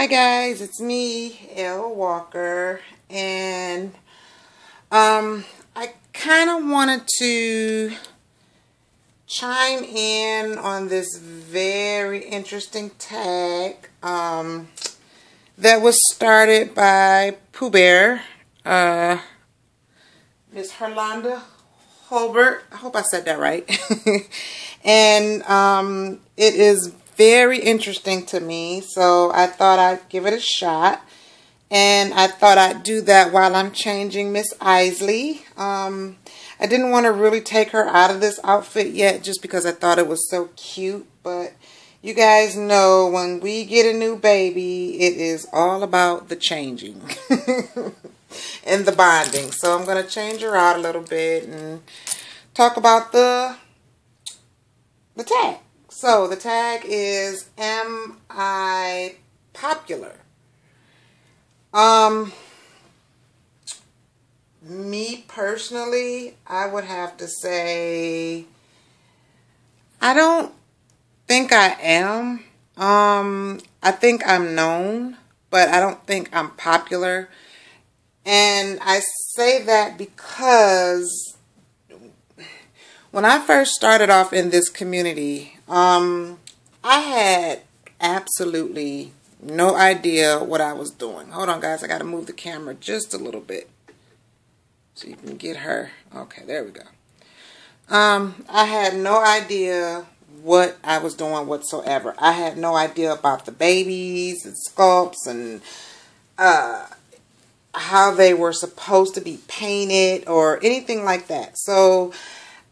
Hi guys, it's me, Elle Walker, and I kind of wanted to chime in on this very interesting tag that was started by Pooh Bear, Miss Herlonda Holbert. I hope I said that right. And it is very interesting to me, so I thought I'd give it a shot. And I thought I'd do that while I'm changing Miss Isley. I didn't want to really take her out of this outfit yet just because I thought it was so cute. But you guys know when we get a new baby, it is all about the changing and the bonding. So I'm going to change her out a little bit and talk about the tag. So the tag is, am I popular? Me personally, I would have to say, I don't think I am. I think I'm known, but I don't think I'm popular. And I say that because when I first started off in this community, I had absolutely no idea what I was doing. Hold on, guys. I got to move the camera just a little bit so you can get her. Okay, there we go. I had no idea what I was doing whatsoever. I had no idea about the babies and sculpts and how they were supposed to be painted or anything like that. So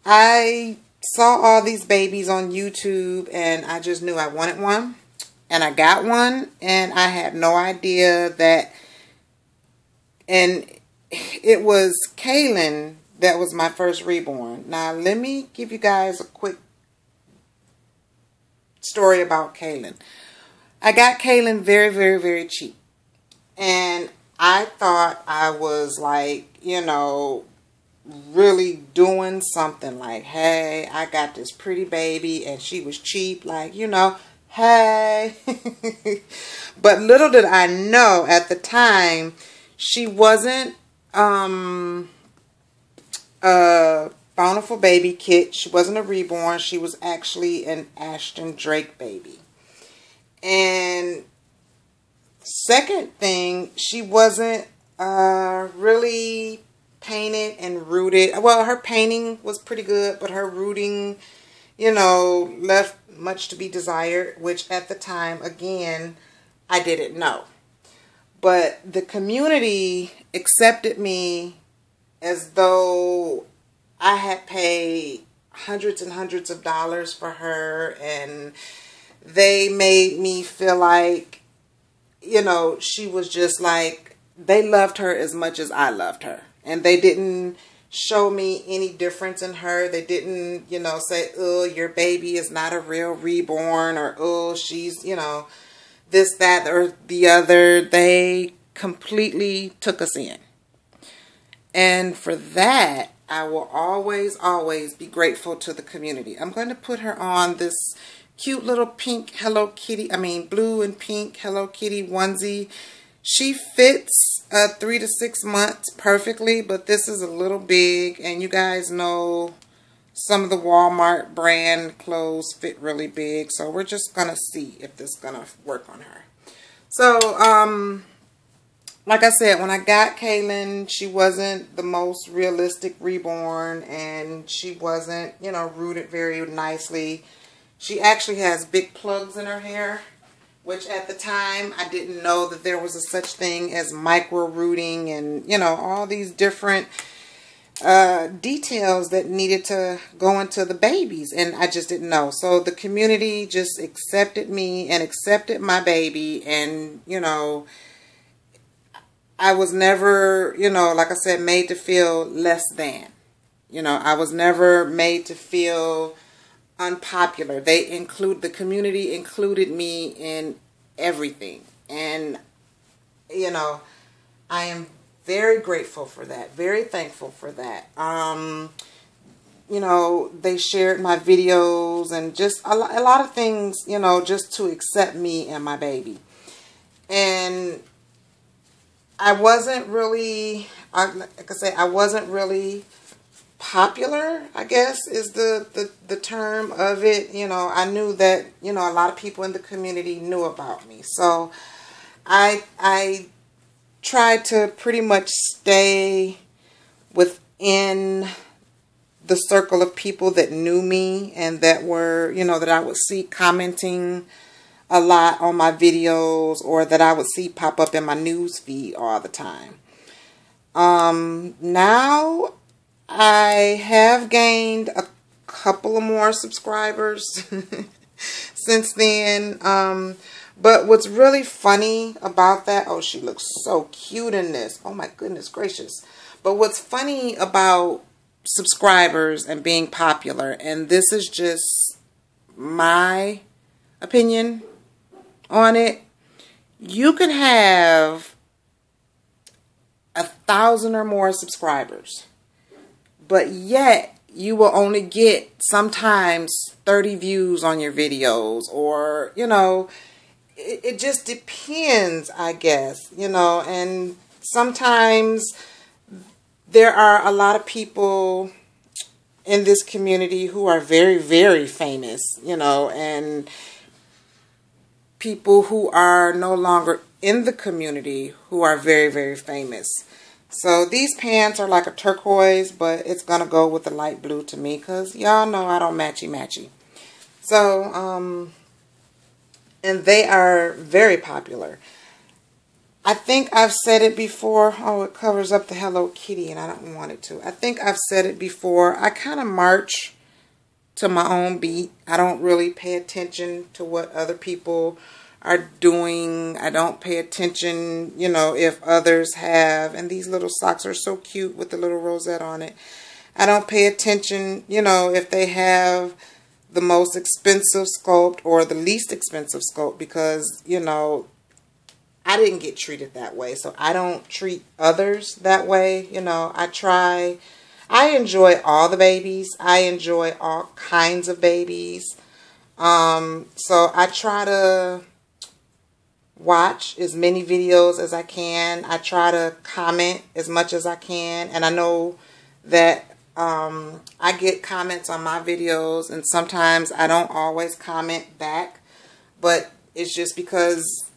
I saw all these babies on YouTube and I just knew I wanted one. And I got one, and I had no idea that, and it was Kaylin that was my first reborn. Now, let me give you guys a quick story about Kaylin. I got Kaylin very, very, very cheap. And I thought I was like, you know, really doing something like, hey, I got this pretty baby, and she was cheap, like, you know, hey. But little did I know at the time, she wasn't a Bountiful Baby kit. She wasn't a reborn. She was actually an Ashton Drake baby. And second thing, she wasn't really painted and rooted. Well, her painting was pretty good, but her rooting, you know, left much to be desired, which at the time, again, I didn't know. But the community accepted me as though I had paid hundreds and hundreds of dollars for her, and they made me feel like, you know, she was just like, they loved her as much as I loved her. And they didn't show me any difference in her. They didn't, you know, say, oh, your baby is not a real reborn, or, oh, she's, you know, this, that, or the other. They completely took us in. And for that, I will always, always be grateful to the community. I'm going to put her on this cute little pink Hello Kitty, blue and pink Hello Kitty onesie. She fits 3 to 6 months perfectly, but this is a little big, and you guys know some of the Walmart brand clothes fit really big, so we're just gonna see if this is gonna work on her. So, like I said, when I got Kaylin, she wasn't the most realistic reborn, and she wasn't, you know, rooted very nicely. She actually has big plugs in her hair, which at the time, I didn't know that there was a such thing as micro rooting and, you know, all these different details that needed to go into the babies. And I just didn't know. So the community just accepted me and accepted my baby. And, you know, I was never, you know, like I said, made to feel less than. You know, I was never made to feel unpopular. The community included me in everything, and you know, I am very grateful for that, very thankful for that. You know, they shared my videos and just a lot of things, you know, just to accept me and my baby. And I wasn't really, like I say, I wasn't really popular, I guess is the term of it. You know, I knew that, you know, a lot of people in the community knew about me. So I tried to pretty much stay within the circle of people that knew me and that were, you know, that I would see commenting a lot on my videos, or that I would see pop up in my news feed all the time. Now I have gained a couple of more subscribers since then. But what's really funny about that, oh, she looks so cute in this. Oh my goodness gracious. But what's funny about subscribers and being popular, and this is just my opinion on it, you can have 1,000 or more subscribers, but yet you will only get sometimes 30 views on your videos, or, you know, it just depends, I guess, you know. And sometimes there are a lot of people in this community who are very, very famous, you know, and people who are no longer in the community who are very, very famous. So these pants are like a turquoise, but it's going to go with the light blue to me because y'all know I don't matchy-matchy. So, and they are very popular. I think I've said it before. Oh, it covers up the Hello Kitty and I don't want it to. I think I've said it before. I kind of march to my own beat. I don't really pay attention to what other people are doing. I don't pay attention, you know, if others have. And these little socks are so cute with the little rosette on it. I don't pay attention, you know, if they have the most expensive sculpt or the least expensive sculpt, because, you know, I didn't get treated that way. So I don't treat others that way. You know, I enjoy all the babies. I enjoy all kinds of babies. So I try to watch as many videos as I can. I try to comment as much as I can. And I know that I get comments on my videos, and sometimes I don't always comment back, but it's just because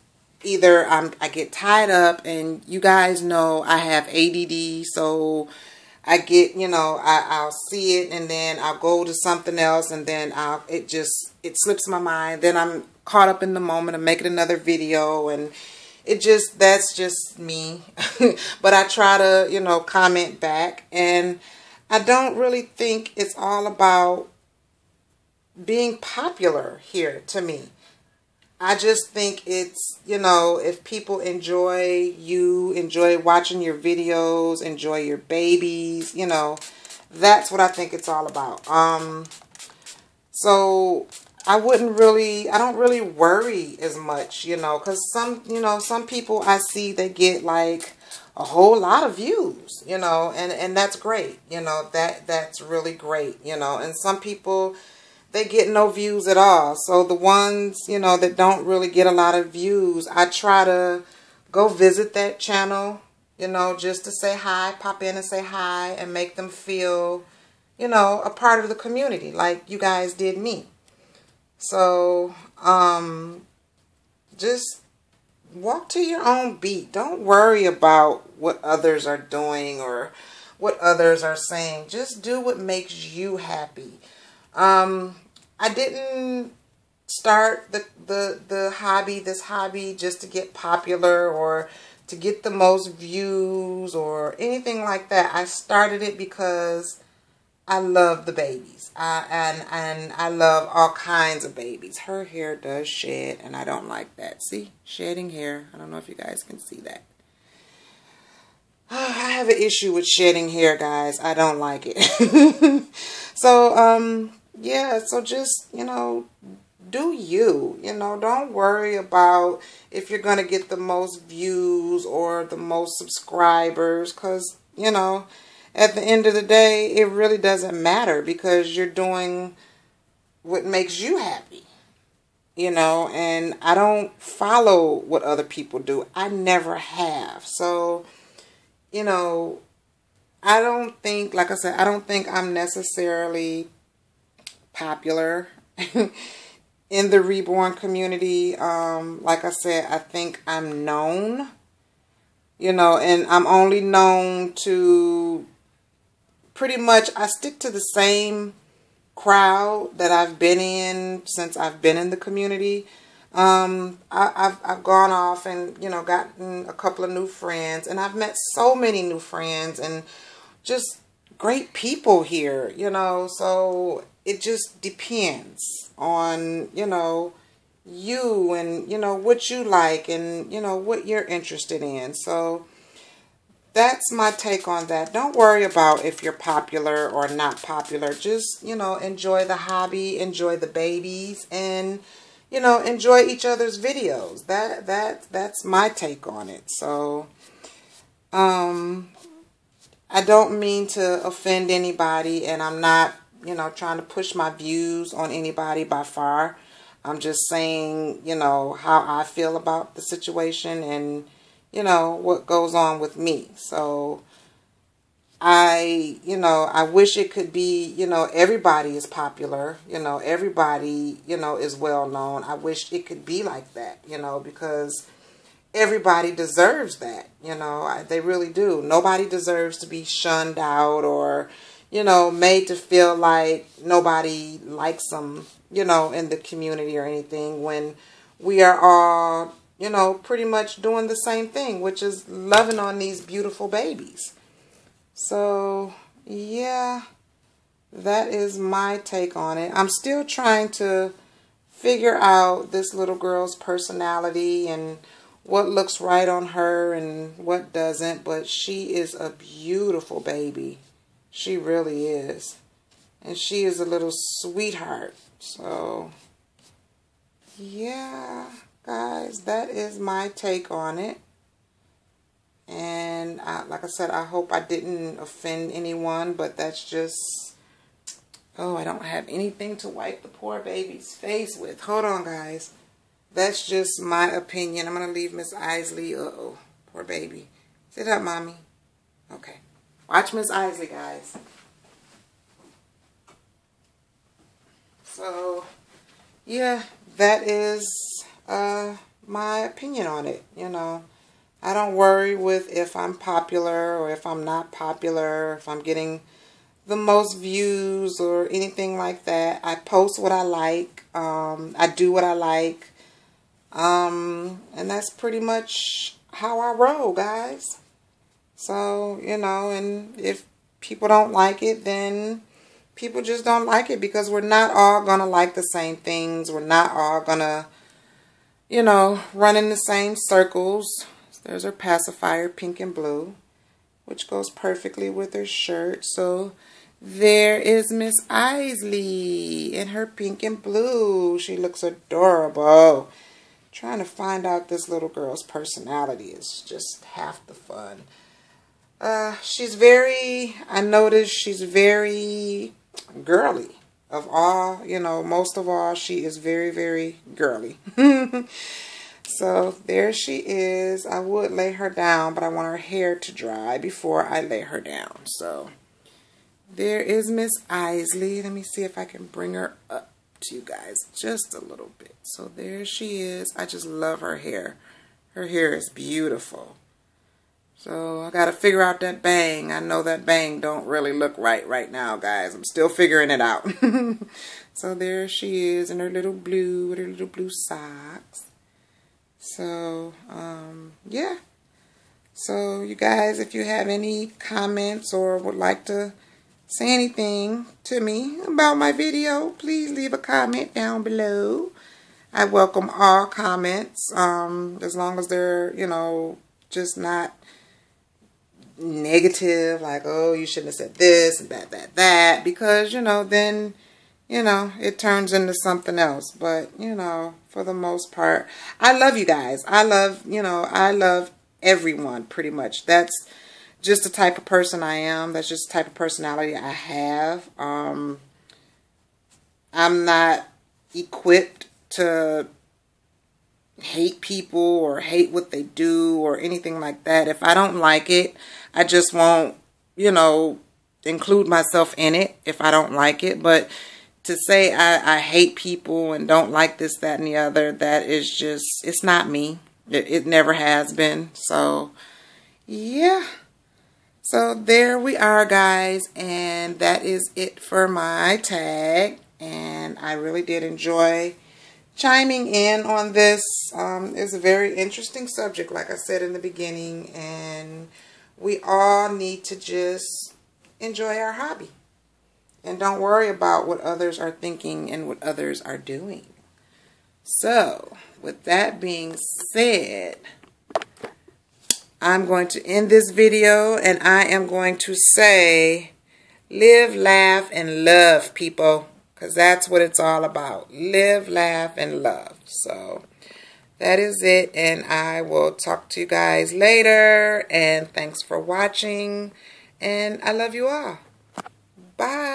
either I get tied up, and you guys know I have ADD, so I get, you know, I'll see it and then I'll go to something else, and then it slips my mind. Then I'm caught up in the moment of making another video, and that's just me. But I try to, you know, comment back, and I don't really think it's all about being popular here to me. I just think it's, you know, if people enjoy watching your videos, enjoy your babies, you know, that's what I think it's all about. So I don't really worry as much, you know, because some people I see, they get like a whole lot of views, you know, and that's great, you know, that's really great, you know, and some people, they get no views at all. So the ones, you know, that don't really get a lot of views, I try to go visit that channel, you know, just to say hi, pop in and say hi, and make them feel, you know, a part of the community like you guys did me. So, just walk to your own beat. Don't worry about what others are doing or what others are saying. Just do what makes you happy. I didn't start this hobby just to get popular or to get the most views or anything like that. I started it because I love the babies. And I love all kinds of babies. Her hair does shed, and I don't like that. See? Shedding hair. I don't know if you guys can see that. I have an issue with shedding hair, guys. I don't like it. So, yeah, so just, you know, do you. You know, don't worry about if you're going to get the most views or the most subscribers, because, you know, at the end of the day, it really doesn't matter because you're doing what makes you happy. you know, and I don't follow what other people do. I never have. So, you know, I don't think, like I said, I don't think I'm necessarily popular in the reborn community. Like I said, I think I'm known, you know, and I'm only known to pretty much, I stick to the same crowd that I've been in since I've been in the community. I've gone off and, you know, gotten a couple of new friends, and I've met so many new friends and just great people here, you know, so it just depends on, you know, you and, you know, what you like and, you know, what you're interested in. So that's my take on that. Don't worry about if you're popular or not popular. Just, you know, enjoy the hobby, enjoy the babies, and, you know, enjoy each other's videos. That's my take on it. So, I don't mean to offend anybody, and I'm not, you know, trying to push my views on anybody by far. I'm just saying, you know, how I feel about the situation and, you know, what goes on with me. So you know, I wish it could be, you know, everybody is popular, you know, everybody, you know, is well known. I wish it could be like that, you know, because everybody deserves that, you know, they really do. Nobody deserves to be shunned out or, you know, made to feel like nobody likes them, you know, in the community or anything, when we are all, you know, pretty much doing the same thing, which is loving on these beautiful babies. So, yeah, that is my take on it. I'm still trying to figure out this little girl's personality and what looks right on her and what doesn't, but she is a beautiful baby. She really is. And she is a little sweetheart. So, yeah, guys, that is my take on it. And like I said, I hope I didn't offend anyone, but that's just, oh, I don't have anything to wipe the poor baby's face with. Hold on, guys. That's just my opinion. I'm going to leave Miss Isley. Uh-oh. Poor baby. Sit up, Mommy. Okay. Watch Miss Isley, guys. So, yeah, that is my opinion on it. You know, I don't worry with if I'm popular or if I'm not popular, if I'm getting the most views or anything like that. I post what I like. I do what I like. And that's pretty much how I roll, guys. So, you know, and if people don't like it, then people just don't like it, because we're not all going to like the same things. We're not all going to, you know, run in the same circles. There's her pacifier, pink and blue, which goes perfectly with her shirt. So there is Miss Isley in her pink and blue. She looks adorable. Trying to find out this little girl's personality is just half the fun. She's very, I noticed she's very girly. Of all, you know, most of all, she is very, very girly. So there she is. I would lay her down, but I want her hair to dry before I lay her down. So there is Miss Isley. Let me see if I can bring her up to you guys just a little bit. So there she is. I just love her hair. Her hair is beautiful. So I got to figure out that bang. I know that bang don't really look right now, guys. I'm still figuring it out. So there she is in her little blue, with her little blue socks. So, yeah. So you guys, if you have any comments or would like to say anything to me about my video, please leave a comment down below. I welcome all comments, as long as they're, you know, just not negative, like, oh, you shouldn't have said this and that, because, you know, then, you know, it turns into something else. But, you know, for the most part, I love you guys. I love, you know, I love everyone pretty much. That's just the type of person I am. That's just the type of personality I have. I'm not equipped to hate people or hate what they do or anything like that. If I don't like it, I just won't, you know, include myself in it if I don't like it. But to say I hate people and don't like this, that, and the other, that is just, it's not me. It never has been. So, yeah. So there we are, guys. And that is it for my tag. And I really did enjoy chiming in on this. It's a very interesting subject, like I said in the beginning. And we all need to just enjoy our hobby. And don't worry about what others are thinking and what others are doing. So, with that being said, I'm going to end this video and I am going to say, live, laugh, and love, people. Because that's what it's all about. Live, laugh, and love. So, that is it. And I will talk to you guys later. And thanks for watching. And I love you all. Bye.